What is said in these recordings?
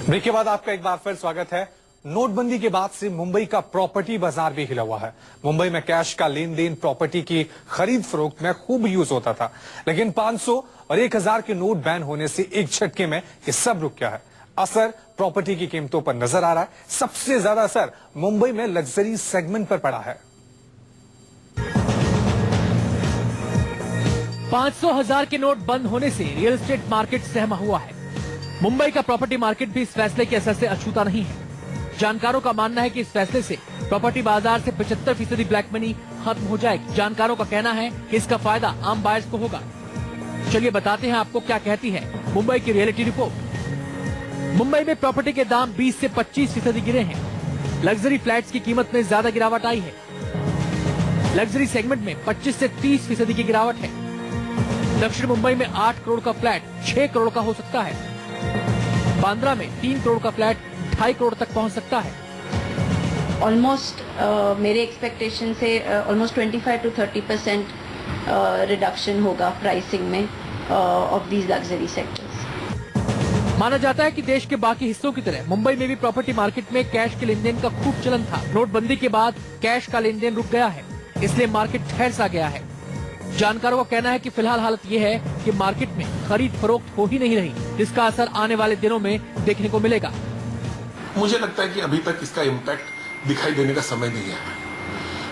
Break के बाद आपका एक बार फिर स्वागत है। नोटबंदी के बाद से मुंबई का प्रॉपर्टी बाजार भी हिला हुआ है। मुंबई में कैश का लेन देन प्रॉपर्टी की खरीद फरोख्त में खूब यूज होता था, लेकिन 500 और 1000 के नोट बैन होने से एक झटके में ये सब रुक गया है। असर प्रॉपर्टी की कीमतों पर नजर आ रहा है। सबसे ज्यादा असर मुंबई में लग्जरी सेगमेंट पर पड़ा है। 500,000 के नोट बंद होने से रियल एस्टेट मार्केट सहमा हुआ है। मुंबई का प्रॉपर्टी मार्केट भी इस फैसले के असर से अछूता नहीं है। जानकारों का मानना है कि इस फैसले से प्रॉपर्टी बाजार से 75% ब्लैक मनी खत्म हो जाएगी। जानकारों का कहना है कि इसका फायदा आम बायर्स को होगा। चलिए बताते हैं आपको क्या कहती है मुंबई की रियलिटी रिपोर्ट। मुंबई में प्रॉपर्टी के दाम 20 से 25% गिरे हैं। लग्जरी फ्लैट्स की कीमत में ज्यादा गिरावट आई है। लग्जरी सेगमेंट में 25 से 30% की गिरावट है। दक्षिण मुंबई में 8 करोड़ का फ्लैट 6 करोड़ का हो सकता है। बांद्रा में 3 करोड़ का फ्लैट 2.5 करोड़ तक पहुंच सकता है। ऑलमोस्ट मेरे एक्सपेक्टेशन से ऑलमोस्ट 25 to 30% रिडक्शन होगा प्राइसिंग में ऑफ दीज लग्जरी सेक्टर्स। माना जाता है कि देश के बाकी हिस्सों की तरह मुंबई में भी प्रॉपर्टी मार्केट में कैश के लेन देन का खूब चलन था। नोटबंदी के बाद कैश का लेन देन रुक गया है, इसलिए मार्केट ठहर सा गया है। जानकारों का कहना है कि फिलहाल हालत ये है कि मार्केट में खरीद फरोख्त हो ही नहीं रही, जिसका असर आने वाले दिनों में देखने को मिलेगा। मुझे लगता है कि अभी तक इसका इम्पैक्ट दिखाई देने का समय नहीं आया,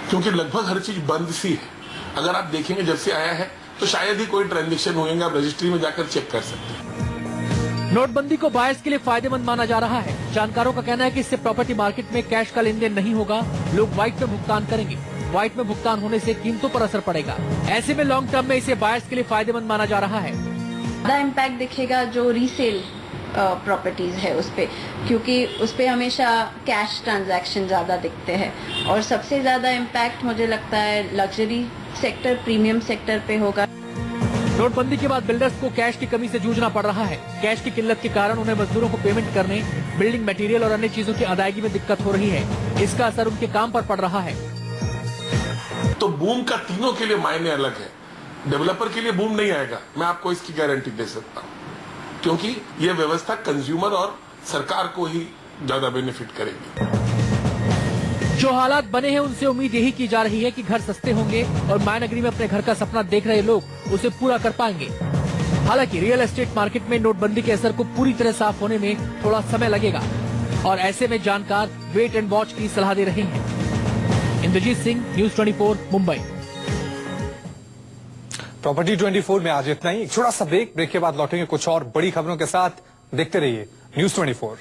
क्योंकि लगभग हर चीज बंद सी है। अगर आप देखेंगे जब से आया है तो शायद ही कोई ट्रांजेक्शन होंगे, आप रजिस्ट्री में जाकर चेक कर सकते हैं। नोटबंदी को बायर्स के लिए फायदेमंद माना जा रहा है। जानकारों का कहना है कि इससे प्रॉपर्टी मार्केट में कैश का लेन देन नहीं होगा, लोग व्हाइट में भुगतान करेंगे। व्हाइट में भुगतान होने से कीमतों पर असर पड़ेगा। ऐसे में लॉन्ग टर्म में इसे बायर्स के लिए फायदेमंद माना जा रहा है। ज्यादा इम्पैक्ट दिखेगा जो रीसेल प्रॉपर्टीज है उस पे, क्योंकि उस पे हमेशा कैश ट्रांजैक्शन ज्यादा दिखते हैं। और सबसे ज्यादा इम्पैक्ट मुझे लगता है लग्जरी सेक्टर, प्रीमियम सेक्टर पे होगा। नोटबंदी के बाद बिल्डर्स को कैश की कमी से जूझना पड़ रहा है। कैश की किल्लत के कारण उन्हें मजदूरों को पेमेंट करने, बिल्डिंग मटेरियल और अन्य चीजों की अदायगी में दिक्कत हो रही है। इसका असर उनके काम पर पड़ रहा है। तो बूम का तीनों के लिए मायने अलग है। डेवलपर के लिए बूम नहीं आएगा, मैं आपको इसकी गारंटी दे सकता हूं, क्योंकि यह व्यवस्था कंज्यूमर और सरकार को ही ज्यादा बेनिफिट करेगी। जो हालात बने हैं उनसे उम्मीद यही की जा रही है कि घर सस्ते होंगे और मायानगरी में अपने घर का सपना देख रहे लोग उसे पूरा कर पाएंगे। हालांकि रियल एस्टेट मार्केट में नोटबंदी के असर को पूरी तरह साफ होने में थोड़ा समय लगेगा और ऐसे में जानकार वेट एंड वॉच की सलाह दे रहे हैं। इंद्रजीत सिंह, न्यूज 24, मुंबई। प्रॉपर्टी 24 में आज इतना ही। एक छोटा सा ब्रेक के बाद लौटेंगे कुछ और बड़ी खबरों के साथ। देखते रहिए न्यूज 24।